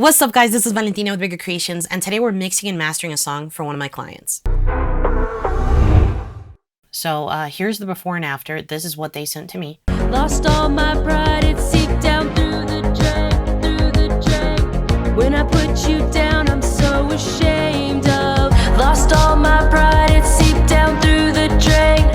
What's up, guys? This is Valentina with Bigger Creations, and today we're mixing and mastering a song for one of my clients. So here's the before and after. This is what they sent to me. Lost all my pride, it seeped down through the drain. When I put you down, I'm so ashamed of. Lost all my pride, it seeped down through the drain.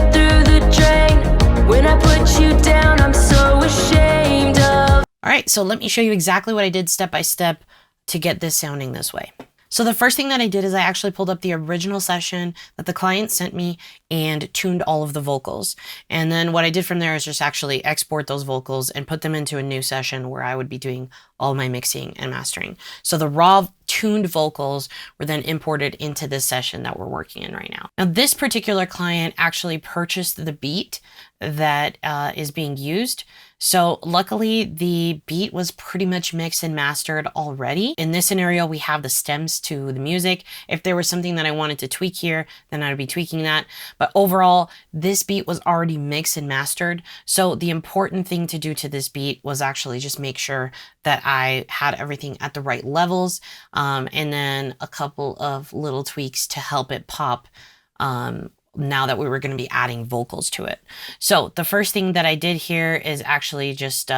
When I put you down, I'm so ashamed of. All right, so let me show you exactly what I did step by step to get this sounding this way. So the first thing that I did is I actually pulled up the original session that the client sent me and tuned all of the vocals. And then what I did from there is just actually export those vocals and put them into a new session where I would be doing all my mixing and mastering. So the raw tuned vocals were then imported into this session that we're working in right now. Now, this particular client actually purchased the beat that is being used. So luckily the beat was pretty much mixed and mastered already. In this scenario, we have the stems to the music. If there was something that I wanted to tweak here, then I'd be tweaking that. But overall, this beat was already mixed and mastered. So the important thing to do to this beat was actually just make sure that I had everything at the right levels. And then a couple of little tweaks to help it pop now that we were going to be adding vocals to it. So the first thing that I did here is actually just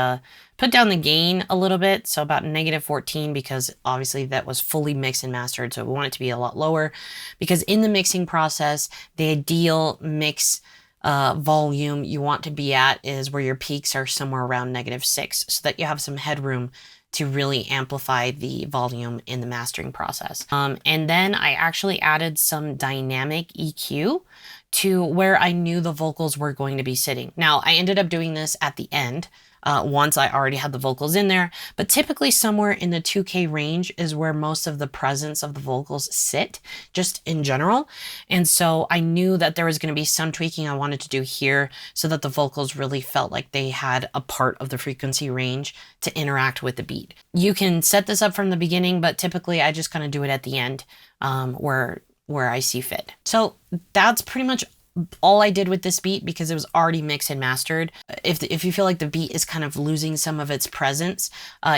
put down the gain a little bit. So about -14, because obviously that was fully mixed and mastered. So we want it to be a lot lower, because in the mixing process, the ideal mix volume you want to be at is where your peaks are somewhere around -6, so that you have some headroom to really amplify the volume in the mastering process. And then I actually added some dynamic EQ to where I knew the vocals were going to be sitting. Now, I ended up doing this at the end, once I already had the vocals in there, but typically somewhere in the 2K range is where most of the presence of the vocals sit, just in general. And so I knew that there was going to be some tweaking I wanted to do here so that the vocals really felt like they had a part of the frequency range to interact with the beat. You can set this up from the beginning, but typically I just kind of do it at the end, where I see fit. So that's pretty much all I did with this beat, because it was already mixed and mastered. If you feel like the beat is kind of losing some of its presence,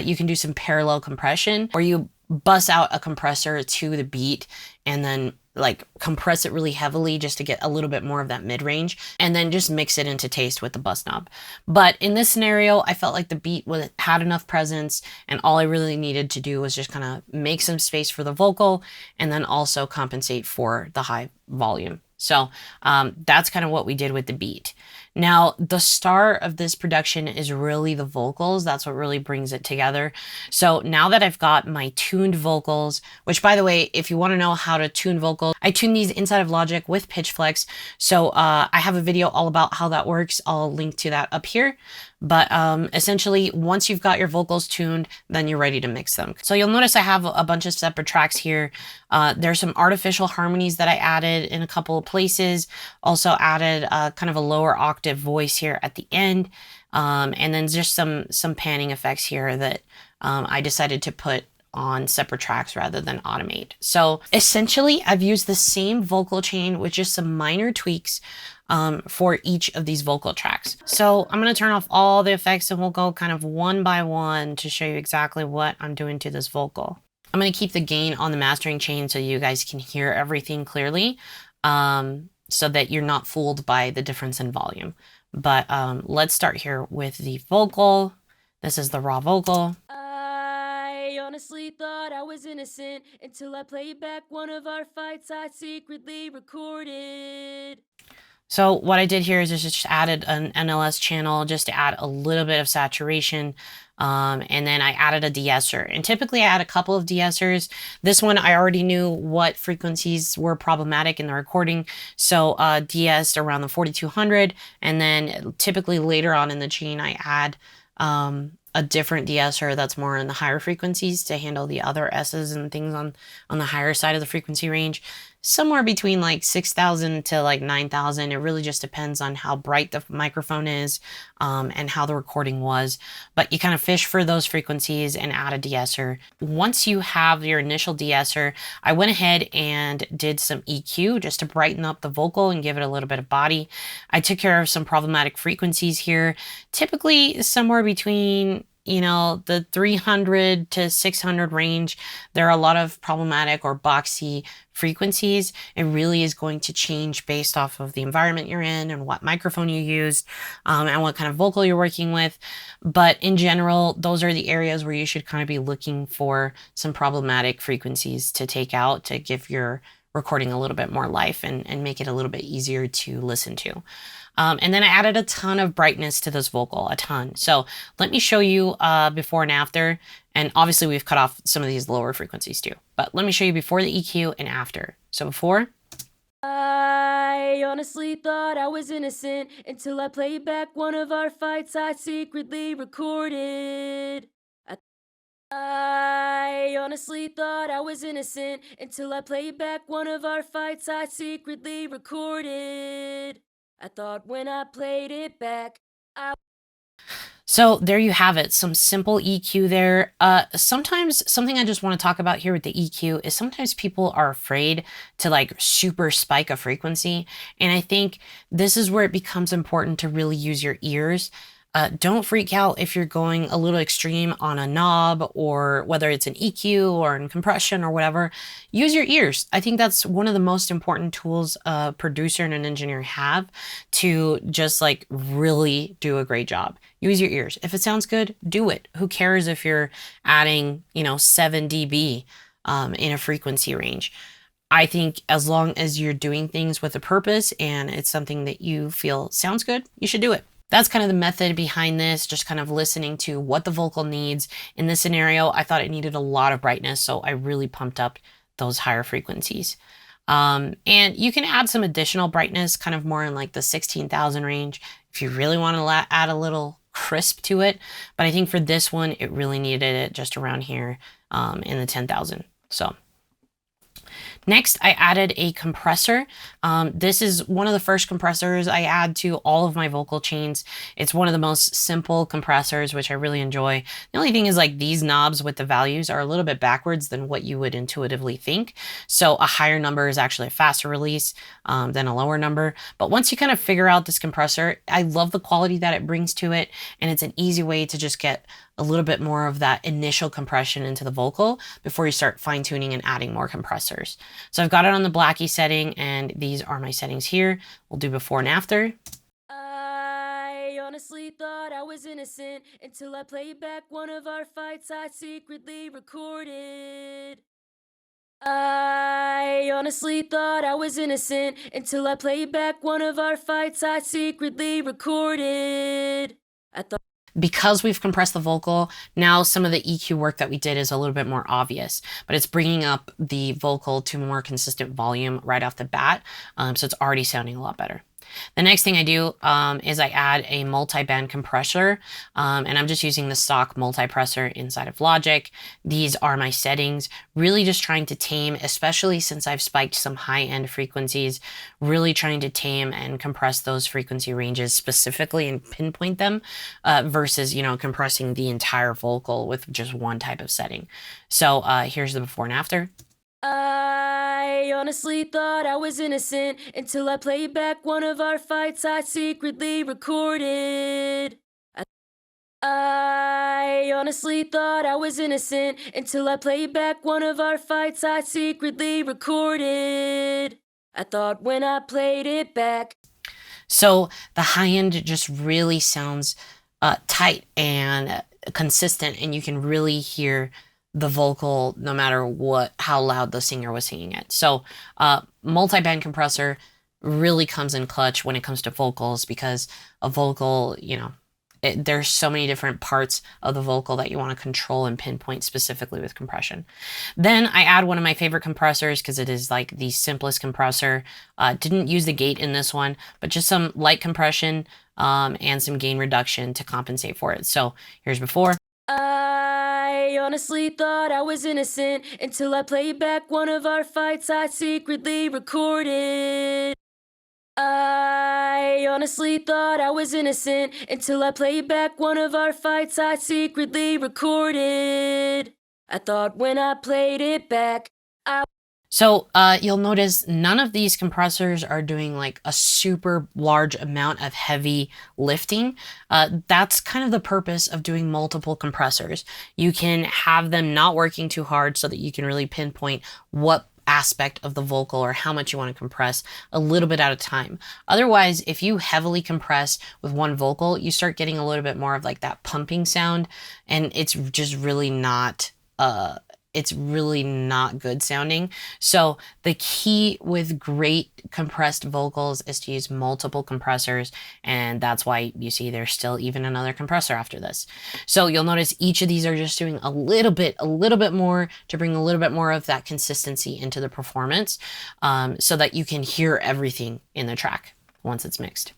you can do some parallel compression, or you bust out a compressor to the beat and then like compress it really heavily just to get a little bit more of that mid-range, and then just mix it into taste with the bus knob. But in this scenario, I felt like the beat had enough presence, and all I really needed to do was just kind of make some space for the vocal and then also compensate for the high volume. So that's kind of what we did with the beat. Now, the star of this production is really the vocals. That's what really brings it together. So now that I've got my tuned vocals, which, by the way, if you want to know how to tune vocals, I tune these inside of Logic with Pitch Flex. So I have a video all about how that works. I'll link to that up here. But essentially, once you've got your vocals tuned, then you're ready to mix them. So you'll notice I have a bunch of separate tracks here. There's some artificial harmonies that I added in a couple of places. Also added kind of a lower octave voice here at the end. And then just some panning effects here that I decided to put on separate tracks rather than automate. So essentially, I've used the same vocal chain with just some minor tweaks for each of these vocal tracks. So I'm going to turn off all the effects and we'll go kind of one by one to show you exactly what I'm doing to this vocal. I'm going to keep the gain on the mastering chain so you guys can hear everything clearly, so that you're not fooled by the difference in volume. But let's start here with the vocal. This is the raw vocal. I honestly thought I was innocent until I played back one of our fights I secretly recorded. So what I did here is just added an NLS channel just to add a little bit of saturation. And then I added a DeEsser. And typically I add a couple of DeEssers. This one, I already knew what frequencies were problematic in the recording. So DeEssed around the 4200. And then typically later on in the chain, I add a different DeEsser that's more in the higher frequencies to handle the other S's and things on the higher side of the frequency range. Somewhere between like 6,000 to like 9,000. It really just depends on how bright the microphone is and how the recording was. But you kind of fish for those frequencies and add a DeEsser. Once you have your initial DeEsser, I went ahead and did some EQ just to brighten up the vocal and give it a little bit of body. I took care of some problematic frequencies here, typically somewhere between you know, the 300 to 600 range, there are a lot of problematic or boxy frequencies. It really is going to change based off of the environment you're in and what microphone you used, and what kind of vocal you're working with. But in general, those are the areas where you should kind of be looking for some problematic frequencies to take out to give your recording a little bit more life and make it a little bit easier to listen to. And then I added a ton of brightness to this vocal, a ton. So let me show you before and after. And obviously we've cut off some of these lower frequencies too, but let me show you before the EQ and after. So before. I honestly thought I was innocent until I played back one of our fights I secretly recorded. I honestly thought I was innocent until I played back one of our fights I secretly recorded. I thought when I played it back, So there you have it, some simple EQ there. Sometimes something I just want to talk about here with the EQ is sometimes people are afraid to like super spike a frequency. And I think this is where it becomes important to really use your ears. Don't freak out if you're going a little extreme on a knob, or whether it's an EQ or in compression or whatever. Use your ears. I think that's one of the most important tools a producer and an engineer have to just like really do a great job. Use your ears. If it sounds good, do it. Who cares if you're adding, you know, 7 dB in a frequency range? I think as long as you're doing things with a purpose and it's something that you feel sounds good, you should do it. That's kind of the method behind this, just kind of listening to what the vocal needs. In this scenario, I thought it needed a lot of brightness, so I really pumped up those higher frequencies. And you can add some additional brightness, kind of more in like the 16,000 range, if you really want to add a little crisp to it. But I think for this one, it really needed it just around here in the 10,000. So. Next, I added a compressor. This is one of the first compressors I add to all of my vocal chains. It's one of the most simple compressors, which I really enjoy. The only thing is like these knobs with the values are a little bit backwards than what you would intuitively think. So a higher number is actually a faster release than a lower number. But once you kind of figure out this compressor, I love the quality that it brings to it. And it's an easy way to just get a little bit more of that initial compression into the vocal before you start fine tuning and adding more compressors. So I've got it on the Blackie setting, and these are my settings here. We'll do before and after. I honestly thought I was innocent until I played back one of our fights I secretly recorded. I honestly thought I was innocent until I played back one of our fights I secretly recorded. Because we've compressed the vocal, now some of the EQ work that we did is a little bit more obvious, but it's bringing up the vocal to more consistent volume right off the bat, so it's already sounding a lot better. The next thing I do is I add a multi-band compressor, and I'm just using the stock multipressor inside of Logic. These are my settings, really just trying to tame, especially since I've spiked some high-end frequencies, really trying to tame and compress those frequency ranges specifically and pinpoint them versus, you know, compressing the entire vocal with just one type of setting. So here's the before and after. I honestly thought I was innocent until I played back one of our fights I secretly recorded. I honestly thought I was innocent until I played back one of our fights I secretly recorded. I thought when I played it back. So the high end just really sounds tight and consistent, and you can really hear the vocal no matter how loud the singer was singing it. So multi-band compressor really comes in clutch when it comes to vocals, because a vocal, you know, there's so many different parts of the vocal that you want to control and pinpoint specifically with compression. Then I add one of my favorite compressors because it is like the simplest compressor. Didn't use the gate in this one, but just some light compression and some gain reduction to compensate for it. So here's before. I honestly thought I was innocent until I played back one of our fights I secretly recorded. I honestly thought I was innocent until I played back one of our fights I secretly recorded. I thought when I played it back, So you'll notice none of these compressors are doing like a super large amount of heavy lifting. That's kind of the purpose of doing multiple compressors. You can have them not working too hard so that you can really pinpoint what aspect of the vocal or how much you want to compress a little bit at a time. Otherwise, if you heavily compress with one vocal, you start getting a little bit more of like that pumping sound, and it's just really not it's really not good sounding. So the key with great compressed vocals is to use multiple compressors, and that's why you see there's still even another compressor after this. So you'll notice each of these are just doing a little bit more to bring a little bit more of that consistency into the performance, so that you can hear everything in the track once it's mixed.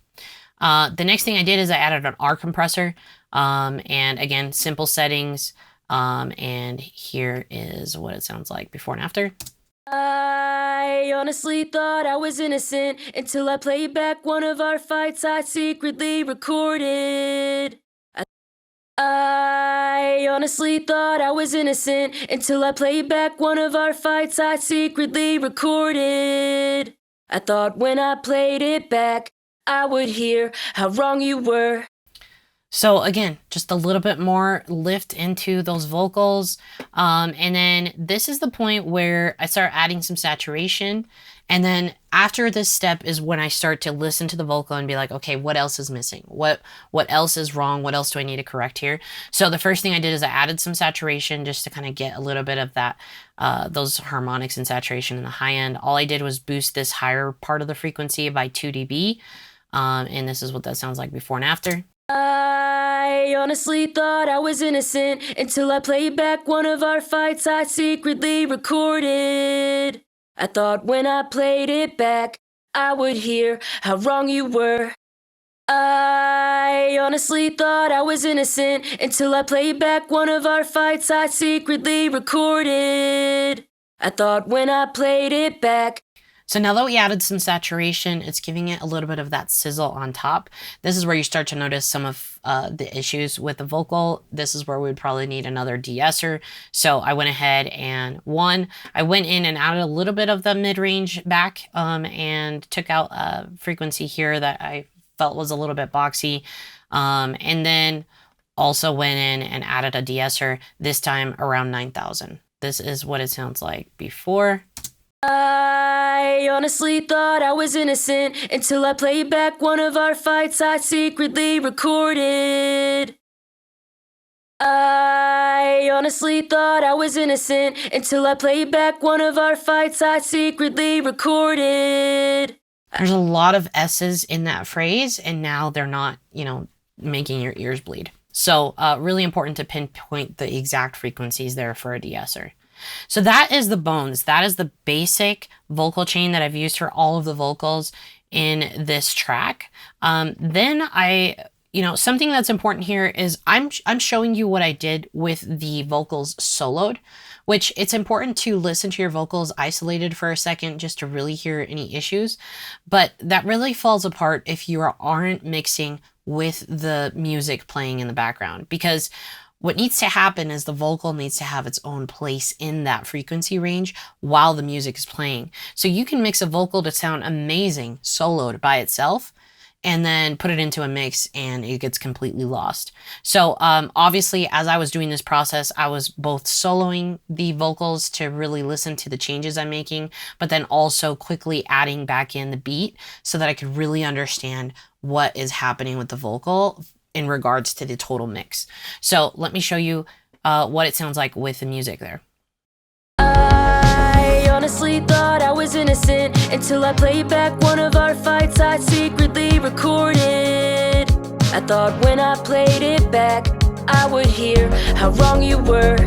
The next thing I did is I added an R compressor, and again, simple settings. And here is what it sounds like before and after. I honestly thought I was innocent until I played back one of our fights I secretly recorded. I honestly thought I was innocent until I played back one of our fights I secretly recorded. I thought when I played it back, I would hear how wrong you were. So again, just a little bit more lift into those vocals. And then this is the point where I start adding some saturation. And then after this step is when I start to listen to the vocal and be like, okay, what else is missing? What else is wrong? What else do I need to correct here? So the first thing I did is I added some saturation just to kind of get a little bit of that, those harmonics and saturation in the high end. All I did was boost this higher part of the frequency by 2 dB. And this is what that sounds like before and after. I honestly thought I was innocent until I played back one of our fights I secretly recorded. I thought when I played it back, I would hear how wrong you were. I honestly thought I was innocent until I played back one of our fights I secretly recorded. I thought when I played it back. So now that we added some saturation, it's giving it a little bit of that sizzle on top. This is where you start to notice some of the issues with the vocal. This is where we would probably need another DeEsser. So I went ahead and I went in and added a little bit of the mid-range back, and took out a frequency here that I felt was a little bit boxy. And then also went in and added a DeEsser, this time around 9,000. This is what it sounds like before. I honestly thought I was innocent until I played back one of our fights I secretly recorded. I honestly thought I was innocent until I played back one of our fights I secretly recorded. There's a lot of S's in that phrase, and now they're not, making your ears bleed. So really important to pinpoint the exact frequencies there for a DeEsser. So that is the bones. That is the basic vocal chain that I've used for all of the vocals in this track. Then something that's important here is I'm showing you what I did with the vocals soloed, which it's important to listen to your vocals isolated for a second just to really hear any issues. But that really falls apart if you aren't mixing with the music playing in the background, because what needs to happen is the vocal needs to have its own place in that frequency range while the music is playing. So you can mix a vocal to sound amazing soloed by itself, and then put it into a mix and it gets completely lost. So obviously, as I was doing this process, I was both soloing the vocals to really listen to the changes I'm making, but then also quickly adding back in the beat so that I could really understand what is happening with the vocal in regards to the total mix. So let me show you what it sounds like with the music there. I honestly thought I was innocent until I played back one of our fights I secretly recorded. I thought when I played it back, I would hear how wrong you were.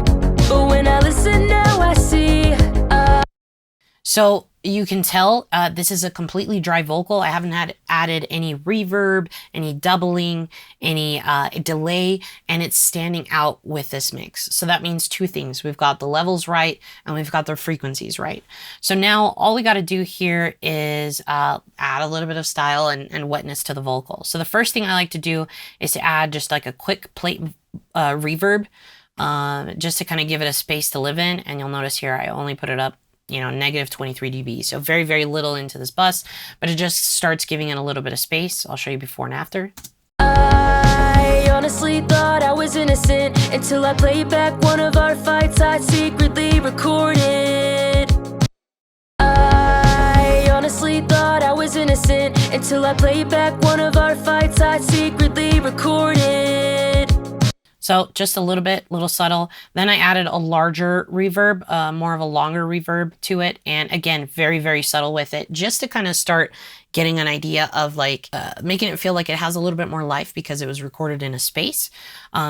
But when I listen now, I see. So you can tell this is a completely dry vocal. I haven't added any reverb, any doubling, any delay, and it's standing out with this mix. So that means two things. We've got the levels right and we've got the frequencies right. So now all we got to do here is add a little bit of style and wetness to the vocal. So the first thing I like to do is to add just like a quick plate reverb, just to kind of give it a space to live in. And you'll notice here I only put it up you know, negative 23 dB. So very, very little into this bus, but it just starts giving it a little bit of space. I'll show you before and after. I honestly thought I was innocent until I played back one of our fights I secretly recorded. I honestly thought I was innocent until I played back one of our fights I secretly recorded. So just a little subtle. Then I added a larger reverb, more of a longer reverb to it. And again, very, very subtle with it, just to kind of start getting an idea of like making it feel like it has a little bit more life because it was recorded in a space.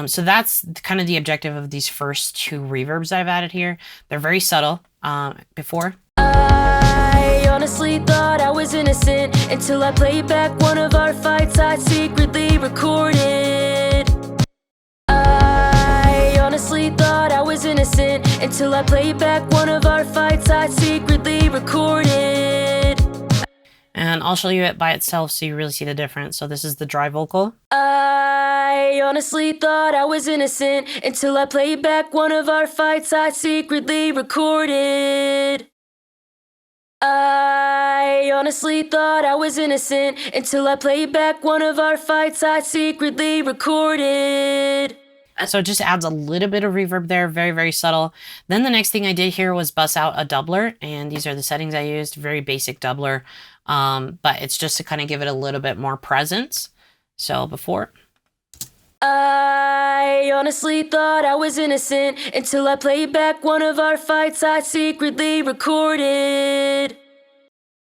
So that's kind of the objective of these first two reverbs I've added here. They're very subtle before. I honestly thought I was innocent until I played back one of our fights I secretly recorded. I honestly thought I was innocent until I played back one of our fights I secretly recorded. And I'll show you it by itself so you really see the difference. So this is the dry vocal. I honestly thought I was innocent until I played back one of our fights I secretly recorded. I honestly thought I was innocent until I played back one of our fights I secretly recorded. So it just adds a little bit of reverb there, very, very subtle. Then the next thing I did here was bust out a doubler, and these are the settings I used, very basic doubler, but it's just to kind of give it a little bit more presence. So before. I honestly thought I was innocent until I played back one of our fights I secretly recorded.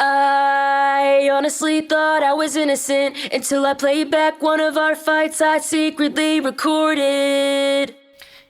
I honestly thought I was innocent until I played back one of our fights I secretly recorded.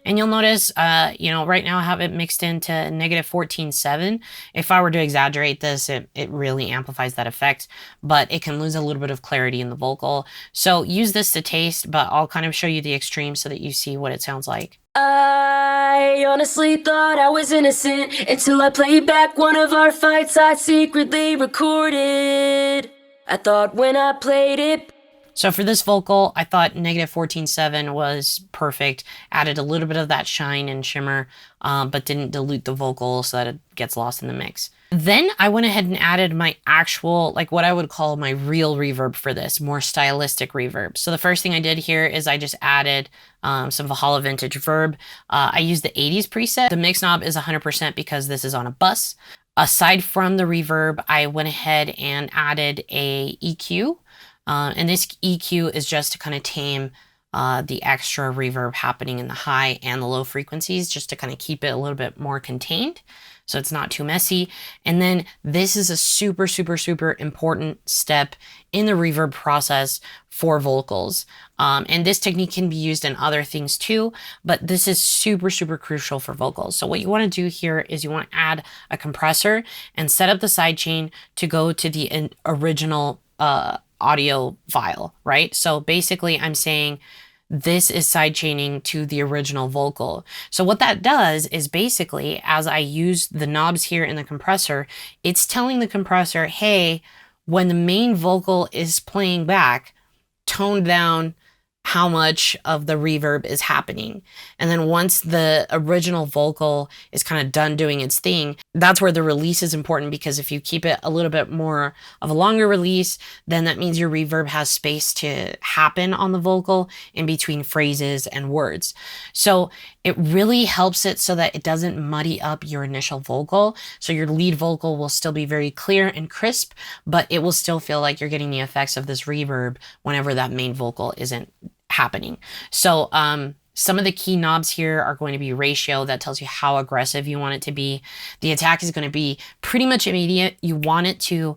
And you'll notice, you know, right now I have it mixed into negative 14.7. If I were to exaggerate this, it really amplifies that effect, but it can lose a little bit of clarity in the vocal. So use this to taste, but I'll kind of show you the extreme so that you see what it sounds like. I honestly thought I was innocent until I played back one of our fights I secretly recorded. I thought when I played it. So for this vocal, I thought negative 14.7 was perfect. Added a little bit of that shine and shimmer, but didn't dilute the vocal so that it gets lost in the mix. Then I went ahead and added my actual, like what I would call my real reverb for this, more stylistic reverb. So the first thing I did here is I just added some Valhalla Vintage Verb. I used the 80s preset. The mix knob is 100% because this is on a bus. Aside from the reverb, I went ahead and added a EQ. And this EQ is just to kind of tame the extra reverb happening in the high and the low frequencies, just to kind of keep it a little bit more contained so it's not too messy. And then this is a super, super, super important step in the reverb process for vocals. And this technique can be used in other things too, but this is super, super crucial for vocals. So what you want to do here is you want to add a compressor and set up the sidechain to go to the original audio file, right? So basically I'm saying this is sidechaining to the original vocal. So what that does is basically, as I use the knobs here in the compressor, it's telling the compressor, hey, when the main vocal is playing back, tone down how much of the reverb is happening. And then once the original vocal is kind of done doing its thing, that's where the release is important, because if you keep it a little bit more of a longer release, then that means your reverb has space to happen on the vocal in between phrases and words. So it really helps it so that it doesn't muddy up your initial vocal. So your lead vocal will still be very clear and crisp, but it will still feel like you're getting the effects of this reverb whenever that main vocal isn't happening. So some of the key knobs here are going to be ratio. That tells you how aggressive you want it to be. The attack is going to be pretty much immediate. You want it to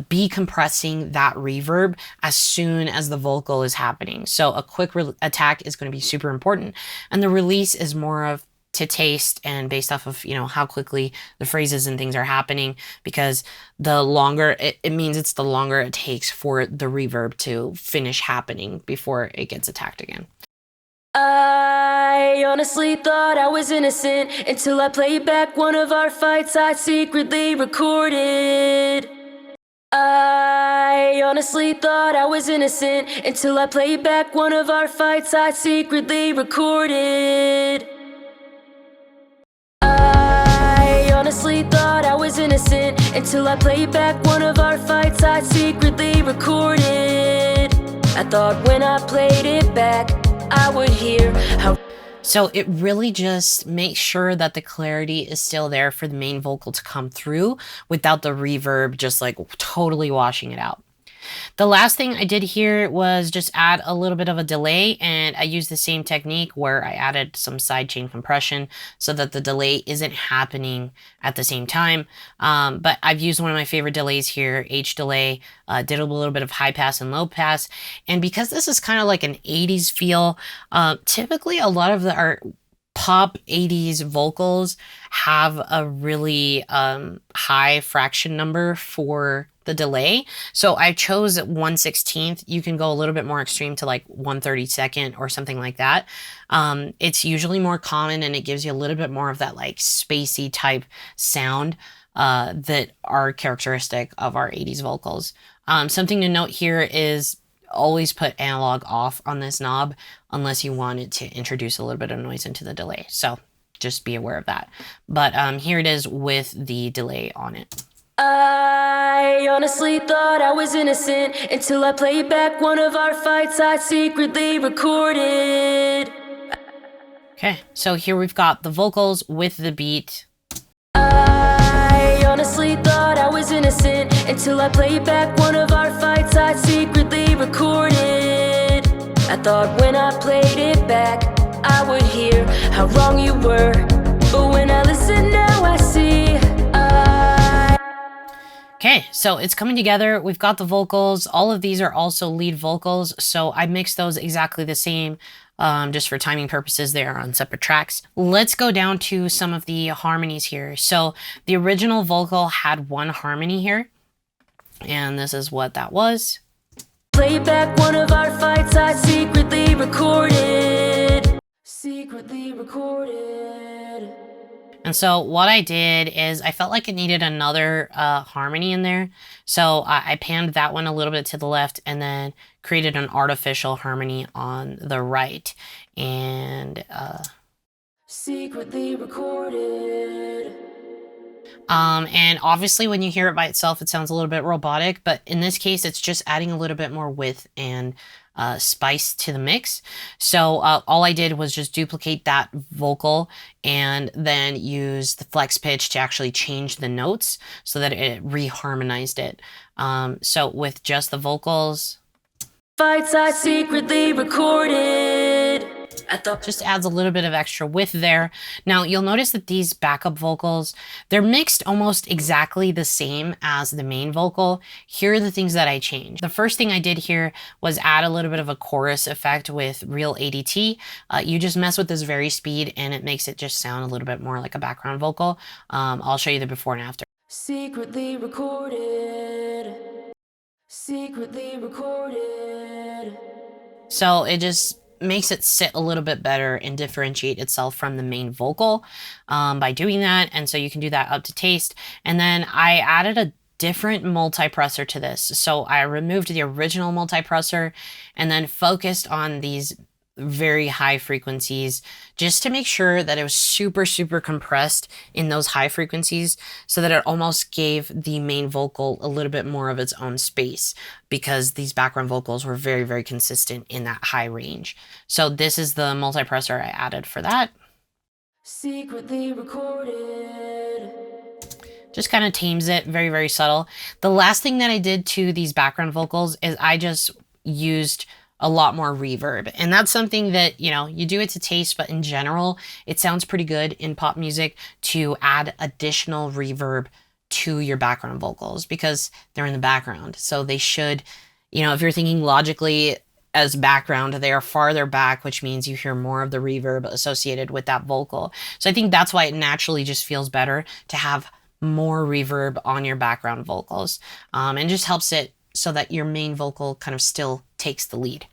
be compressing that reverb as soon as the vocal is happening. So a quick attack is going to be super important. And the release is more of to taste and based off of, you know, how quickly the phrases and things are happening, because the longer it means it's the longer it takes for the reverb to finish happening before it gets attacked again. I honestly thought I was innocent until I played back one of our fights I secretly recorded. I honestly thought I was innocent until I played back one of our fights I secretly recorded. I honestly thought I was until I played back one of our fights I secretly recorded. I thought when I played it back, I would hear how. So it really just makes sure that the clarity is still there for the main vocal to come through without the reverb just like totally washing it out. The last thing I did here was just add a little bit of a delay, and I used the same technique where I added some sidechain compression so that the delay isn't happening at the same time. But I've used one of my favorite delays here, H delay, did a little bit of high pass and low pass. And because this is kind of like an 80s feel, typically a lot of our pop 80s vocals have a really high fraction number for the delay. So I chose 1/16. You can go a little bit more extreme to like 1/32 or something like that. It's usually more common and it gives you a little bit more of that like spacey type sound that are characteristic of our 80s vocals. Something to note here is always put analog off on this knob unless you want it to introduce a little bit of noise into the delay. So just be aware of that. But here it is with the delay on it. I honestly thought I was innocent until I played back one of our fights I secretly recorded. Okay, so here we've got the vocals with the beat. I honestly thought I was innocent until I played back one of our fights I secretly recorded. I thought when I played it back, I would hear how wrong you were. But when I listen now, I see. Okay, so it's coming together. We've got the vocals. All of these are also lead vocals, so I mixed those exactly the same, just for timing purposes. They are on separate tracks. Let's go down to some of the harmonies here. So the original vocal had one harmony here, and this is what that was. Play back one of our fights I secretly recorded. Secretly recorded. And so what I did is I felt like it needed another harmony in there. So I panned that one a little bit to the left and then created an artificial harmony on the right. And secretly recorded. And obviously when you hear it by itself, it sounds a little bit robotic, but in this case, it's just adding a little bit more width and spice to the mix. So all I did was just duplicate that vocal and then use the flex pitch to actually change the notes so that it reharmonized it. So with just the vocals, fights I secretly recorded. Just adds a little bit of extra width there. Now you'll notice that these backup vocals, they're mixed almost exactly the same as the main vocal. Here are the things that I changed. The first thing I did here was add a little bit of a chorus effect with real ADT. You just mess with this very speed and it makes it just sound a little bit more like a background vocal. I'll show you the before and after. Secretly recorded. Secretly recorded. So it just makes it sit a little bit better and differentiate itself from the main vocal by doing that. And so you can do that up to taste. And then I added a different multipressor to this. So I removed the original multipressor and then focused on these very high frequencies just to make sure that it was super, super compressed in those high frequencies so that it almost gave the main vocal a little bit more of its own space because these background vocals were very, very consistent in that high range. So this is the multipressor I added for that. Secretly recorded. Just kind of tames it, very, very subtle. The last thing that I did to these background vocals is I just used a lot more reverb. And that's something that, you know, you do it to taste, but in general, it sounds pretty good in pop music to add additional reverb to your background vocals because they're in the background. So they should, you know, if you're thinking logically as background, they are farther back, which means you hear more of the reverb associated with that vocal. So I think that's why it naturally just feels better to have more reverb on your background vocals, and just helps it so that your main vocal kind of still takes the lead.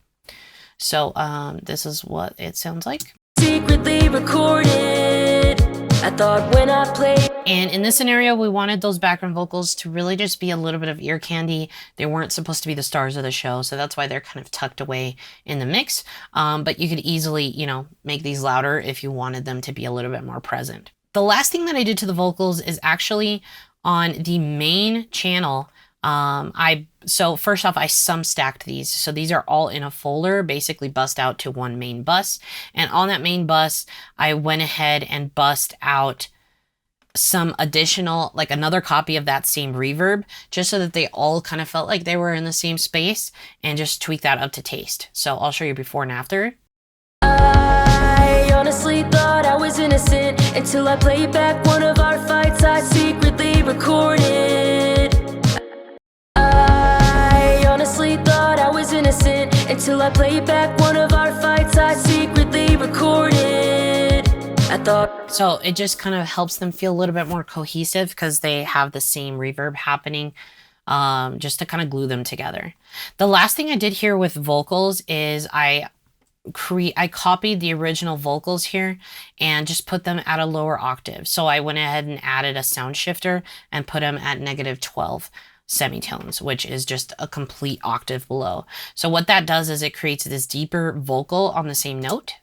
So this is what it sounds like. Secretly recorded. I thought when I played. And in this scenario, we wanted those background vocals to really just be a little bit of ear candy. They weren't supposed to be the stars of the show, so that's why they're kind of tucked away in the mix. But you could easily, you know, make these louder if you wanted them to be a little bit more present. The last thing that I did to the vocals is actually on the main channel, so first off, I sum stacked these. So these are all in a folder, basically bust out to one main bus. And on that main bus, I went ahead and bust out some additional, like another copy of that same reverb, just so that they all kind of felt like they were in the same space, and just tweak that up to taste. So I'll show you before and after. I honestly thought I was innocent until I played back one of our fights I secretly recorded. I honestly thought I was innocent until I played back one of our fights I secretly recorded. I thought. So it just kind of helps them feel a little bit more cohesive because they have the same reverb happening, just to kind of glue them together. The last thing I did here with vocals is I copied the original vocals here and just put them at a lower octave. So I went ahead and added a sound shifter and put them at -12 semitones, which is just a complete octave below. So what that does is it creates this deeper vocal on the same note.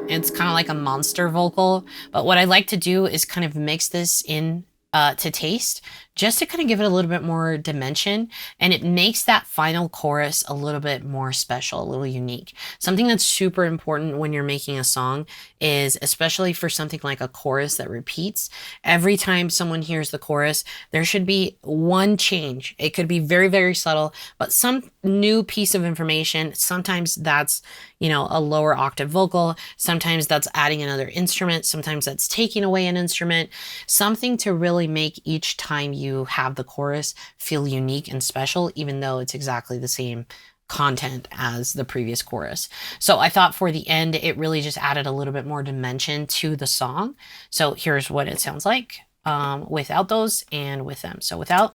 It's kind of like a monster vocal, but what I like to do is kind of mix this in to taste, just to kind of give it a little bit more dimension, and it makes that final chorus a little bit more special, a little unique. Something that's super important when you're making a song is, especially for something like a chorus that repeats, every time someone hears the chorus, there should be one change. It could be very, very subtle, but some new piece of information. Sometimes that's, you know, a lower octave vocal. Sometimes that's adding another instrument. Sometimes that's taking away an instrument. Something to really make each time you have the chorus feel unique and special, even though it's exactly the same content as the previous chorus. So I thought for the end, it really just added a little bit more dimension to the song. So here's what it sounds like without those and with them. So without.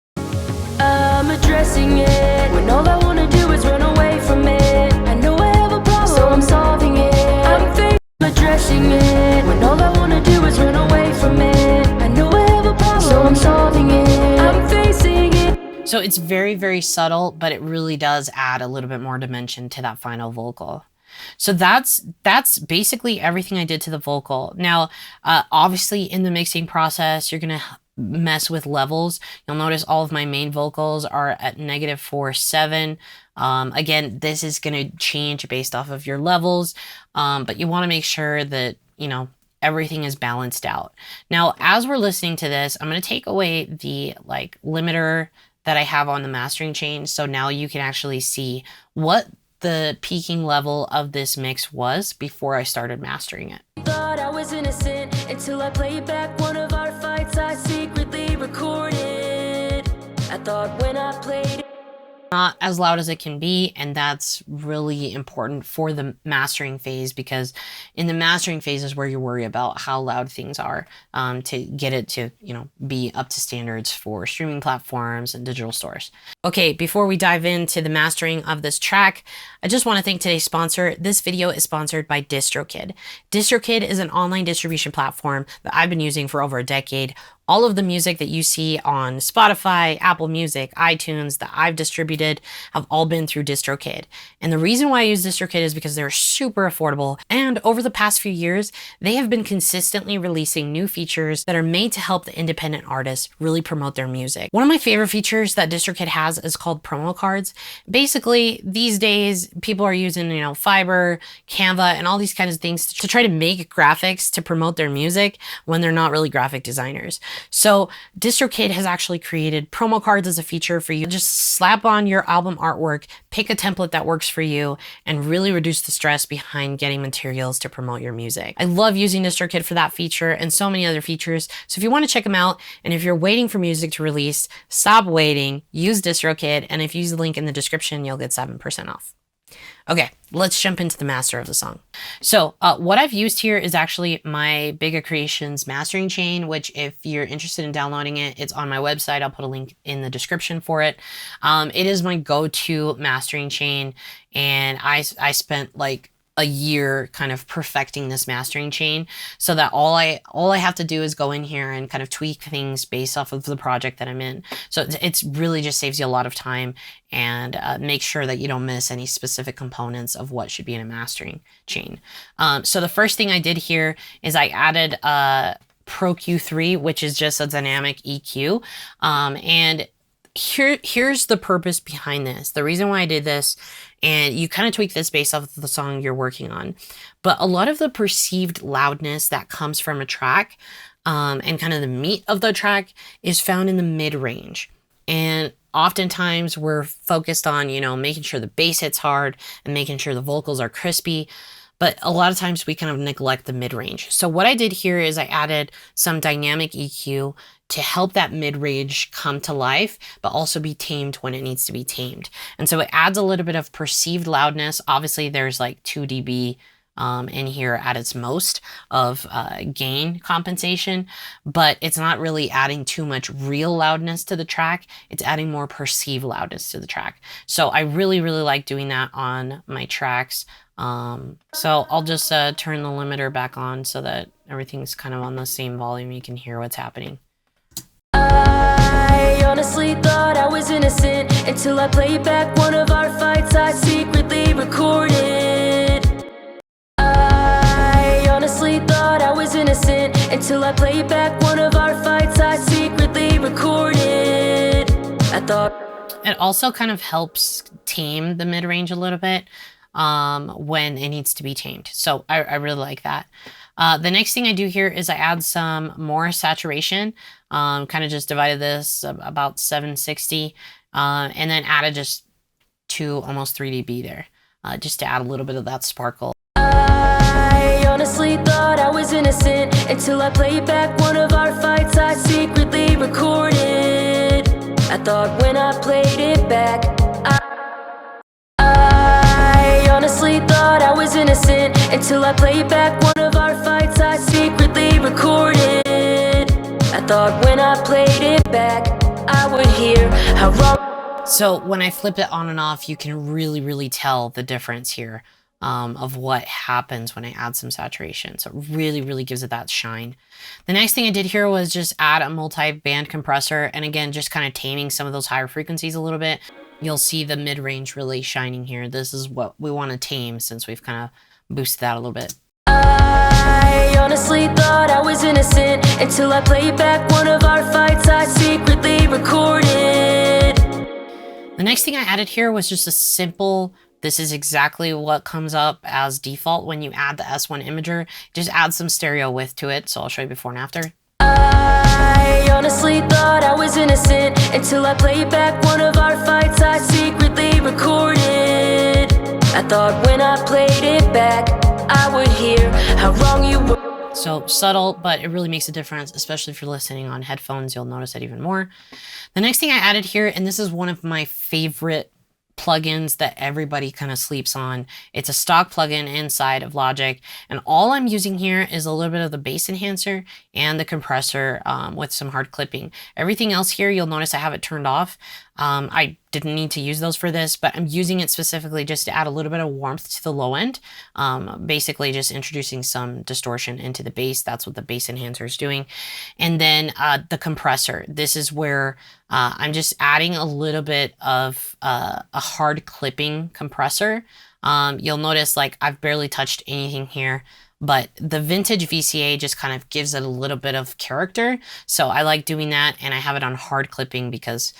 I'm addressing it when all I want to do is run away from it. I know I have a problem, so I'm solving it. I'm addressing it when all I want to do is run away from it. I know I have a problem, so I'm solving it. I'm facing it. So it's very, very subtle, but it really does add a little bit more dimension to that final vocal. So that's basically everything I did to the vocal. Now, obviously in the mixing process, you're going to mess with levels. You'll notice all of my main vocals are at -4.7. Again, this is going to change based off of your levels, but you want to make sure that, you know, everything is balanced out. Now, as we're listening to this, I'm going to take away the like limiter that I have on the mastering chain. So now you can actually see what the peaking level of this mix was before I started mastering it. Thought I was innocent until I played back one of our fights I secretly recorded. I thought when I played not as loud as it can be, and that's really important for the mastering phase, because in the mastering phase is where you worry about how loud things are, to get it to, you know, be up to standards for streaming platforms and digital stores. Okay, before we dive into the mastering of this track, I just want to thank today's sponsor. This video is sponsored by DistroKid. DistroKid is an online distribution platform that I've been using for over a decade. All of the music that you see on Spotify, Apple Music, iTunes that I've distributed have all been through DistroKid. And the reason why I use DistroKid is because they're super affordable. And over the past few years, they have been consistently releasing new features that are made to help the independent artists really promote their music. One of my favorite features that DistroKid has is called promo cards. Basically, these days, people are using, you know, Fiverr, Canva, and all these kinds of things to try to make graphics to promote their music when they're not really graphic designers. So DistroKid has actually created promo cards as a feature for you. Just slap on your album artwork, pick a template that works for you, and really reduce the stress behind getting materials to promote your music. I love using DistroKid for that feature and so many other features. So if you want to check them out, and if you're waiting for music to release, stop waiting, use DistroKid, and if you use the link in the description, you'll get 7% off. Okay, let's jump into the master of the song. So what I've used here is actually my Bigger Creations mastering chain, which if you're interested in downloading it, it's on my website. I'll put a link in the description for it. It is my go-to mastering chain, and I spent like a year kind of perfecting this mastering chain, so that all I have to do is go in here and kind of tweak things based off of the project that I'm in. So it's really just saves you a lot of time, and make sure that you don't miss any specific components of what should be in a mastering chain. So the first thing I did here is I added Pro Q3, which is just a dynamic EQ, and here's the purpose behind this. The reason why I did this, and you kind of tweak this based off of the song you're working on, but a lot of the perceived loudness that comes from a track, and kind of the meat of the track, is found in the mid-range. And oftentimes we're focused on, you know, making sure the bass hits hard and making sure the vocals are crispy. But a lot of times we kind of neglect the mid-range. So what I did here is I added some dynamic EQ to help that mid-range come to life, but also be tamed when it needs to be tamed. And so it adds a little bit of perceived loudness. Obviously there's like 2 dB in here at its most of gain compensation, but it's not really adding too much real loudness to the track. It's adding more perceived loudness to the track. So I really like doing that on my tracks. So I'll just turn the limiter back on so that everything's kind of on the same volume. You can hear what's happening. I honestly thought I was innocent until I played back one of our fights I secretly recorded. I honestly thought I was innocent until I played back one of our fights I secretly recorded. I thought it also kind of helps tame the mid-range a little bit when it needs to be tamed. So I really like that. The next thing I do here is I add some more saturation. Kind of just divided this about 760, and then added just to almost 3 dB there, just to add a little bit of that sparkle. I honestly thought I was innocent until I played back one of our fights I secretly recorded. I thought when I played it back, I honestly thought I was innocent until I played back one of our fights I secretly recorded. I thought when I played it back, I would hear how wrong. So when I flip it on and off, you can really tell the difference here of what happens when I add some saturation. So it really gives it that shine. The next thing I did here was just add a multi-band compressor, and again, just kind of taming some of those higher frequencies a little bit. You'll see the mid-range really shining here. This is what we want to tame since we've kind of boosted that a little bit. I honestly thought I was innocent until I played back one of our fights I secretly recorded. The next thing I added here was just a simple, this is exactly what comes up as default when you add the S1 imager. Just add some stereo width to it. So I'll show you before and after. I honestly thought I was innocent until I played back one of our fights I secretly recorded. I thought when I played it back, I would hear how wrong you were. So subtle, but it really makes a difference, especially if you're listening on headphones. You'll notice it even more. The next thing I added here, and this is one of my favorite plugins that everybody kind of sleeps on. It's a stock plugin inside of Logic, and all I'm using here is a little bit of the bass enhancer and the compressor with some hard clipping. Everything else here, you'll notice I have it turned off. I didn't need to use those for this, but I'm using it specifically just to add a little bit of warmth to the low end. Basically just introducing some distortion into the bass. That's what the bass enhancer is doing. And then the compressor. This is where I'm just adding a little bit of a hard clipping compressor. You'll notice like I've barely touched anything here, but the vintage VCA just kind of gives it a little bit of character. So I like doing that, and I have it on hard clipping because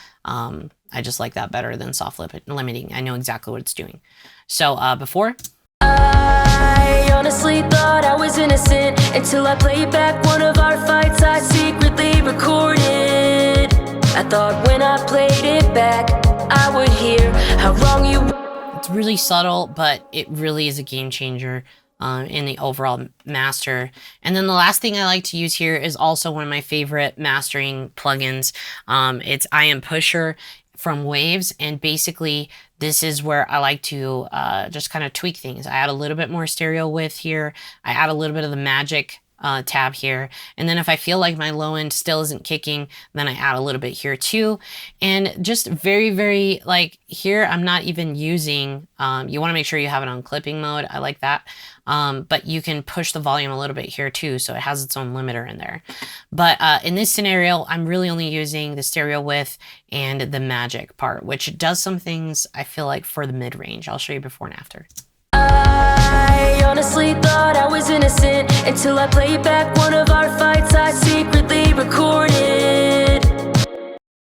I just like that better than soft limiting. I know exactly what it's doing. So before. I honestly thought I was innocent until I played back one of our fights I secretly recorded. I thought when I played it back, I would hear how wrong you were. It's really subtle, but it really is a game changer in the overall master. And then the last thing I like to use here is also one of my favorite mastering plugins. It's I Am Pusher from Waves, and basically this is where I like to just kind of tweak things. I add a little bit more stereo width here. I add a little bit of the magic tab here. And then if I feel like my low end still isn't kicking, then I add a little bit here too. And just very, very like here, I'm not even using, you want to make sure you have it on clipping mode. I like that. But you can push the volume a little bit here too. So it has its own limiter in there. But in this scenario, I'm really only using the stereo width and the magic part, which does some things I feel like for the mid range. I'll show you before and after. I honestly thought I was innocent until I played back one of our fights I secretly recorded.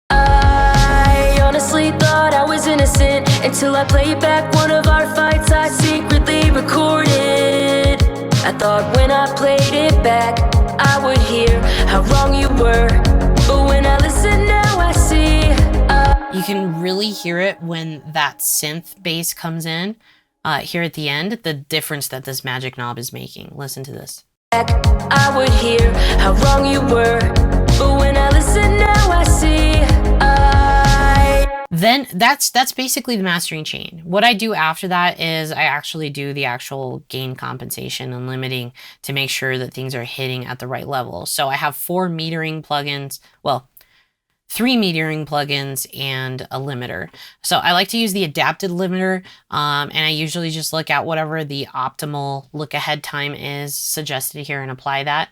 I honestly thought I was innocent until I played back one of our fights I secretly recorded. I thought when I played it back, I would hear how wrong you were. But when I listen now, I see. You can really hear it when that synth bass comes in. Here at the end, the difference that this magic knob is making. Listen to this. I would hear how wrong you were, but when I listen now I see. Then that's basically the mastering chain. What I do after that is I actually do the actual gain compensation and limiting to make sure that things are hitting at the right level. So I have 4 metering plugins, well, 3 metering plugins and a limiter. So I like to use the adapted limiter, and I usually just look at whatever the optimal look ahead time is suggested here and apply that.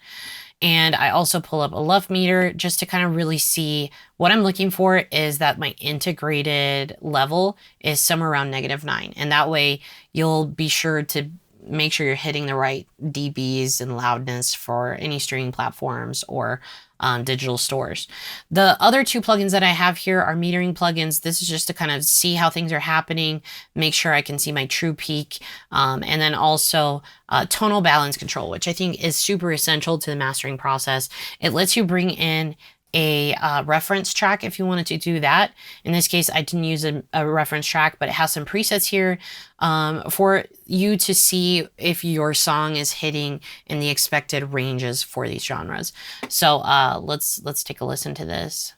And I also pull up a LUF meter just to kind of really see what I'm looking for is that my integrated level is somewhere around -9. And that way you'll be sure to make sure you're hitting the right dBs and loudness for any streaming platforms or digital stores. The other 2 plugins that I have here are metering plugins. This is just to kind of see how things are happening, make sure I can see my true peak, and then also tonal balance control, which I think is super essential to the mastering process. It lets you bring in a reference track if you wanted to do that. In this case, I didn't use a reference track, but it has some presets here for you to see if your song is hitting in the expected ranges for these genres. So let's take a listen to this.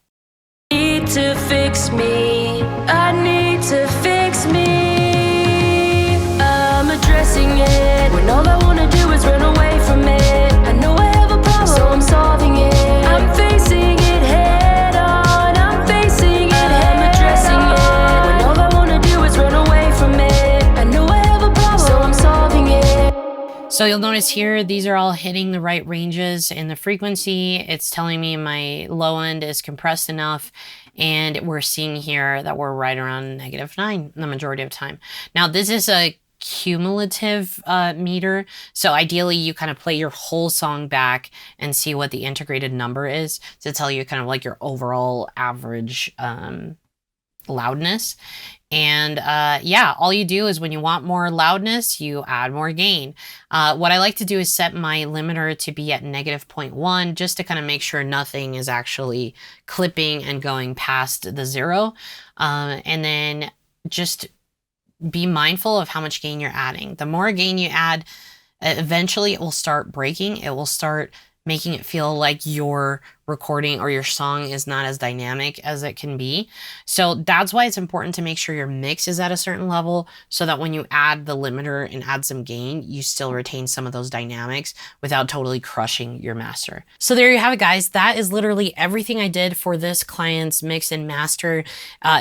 Need to fix me. I need to fix me. I'm addressing it when all I wanna do is run away from it. I know I have a problem, so I'm solving it. I'm facing it head on. I'm facing it I'm addressing it when all I wanna do is run away from it. I know I have a problem, so I'm solving it. So you'll notice here, these are all hitting the right ranges in the frequency. It's telling me my low end is compressed enough. And we're seeing here that we're right around -9 the majority of the time. Now, this is a cumulative meter. So ideally you kind of play your whole song back and see what the integrated number is to tell you kind of like your overall average loudness. And yeah, all you do is when you want more loudness, you add more gain. What I like to do is set my limiter to be at -0.1 just to kind of make sure nothing is actually clipping and going past the 0. And then just be mindful of how much gain you're adding. The more gain you add, eventually it will start breaking. It will start making it feel like your recording or your song is not as dynamic as it can be. So that's why it's important to make sure your mix is at a certain level so that when you add the limiter and add some gain, you still retain some of those dynamics without totally crushing your master. So there you have it, guys. That is literally everything I did for this client's mix and master.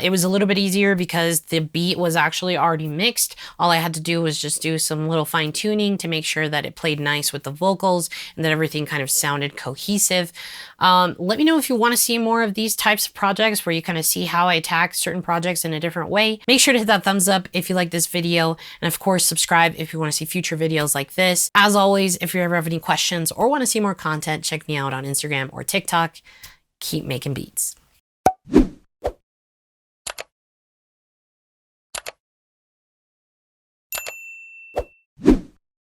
It was a little bit easier because the beat was actually already mixed. All I had to do was just do some little fine tuning to make sure that it played nice with the vocals and that everything kind of sounded cohesive. Let me know if you want to see more of these types of projects where you kind of see how I attack certain projects in a different way. Make sure to hit that thumbs up if you like this video. And of course, subscribe if you want to see future videos like this. As always, if you ever have any questions or want to see more content, check me out on Instagram or TikTok. Keep making beats.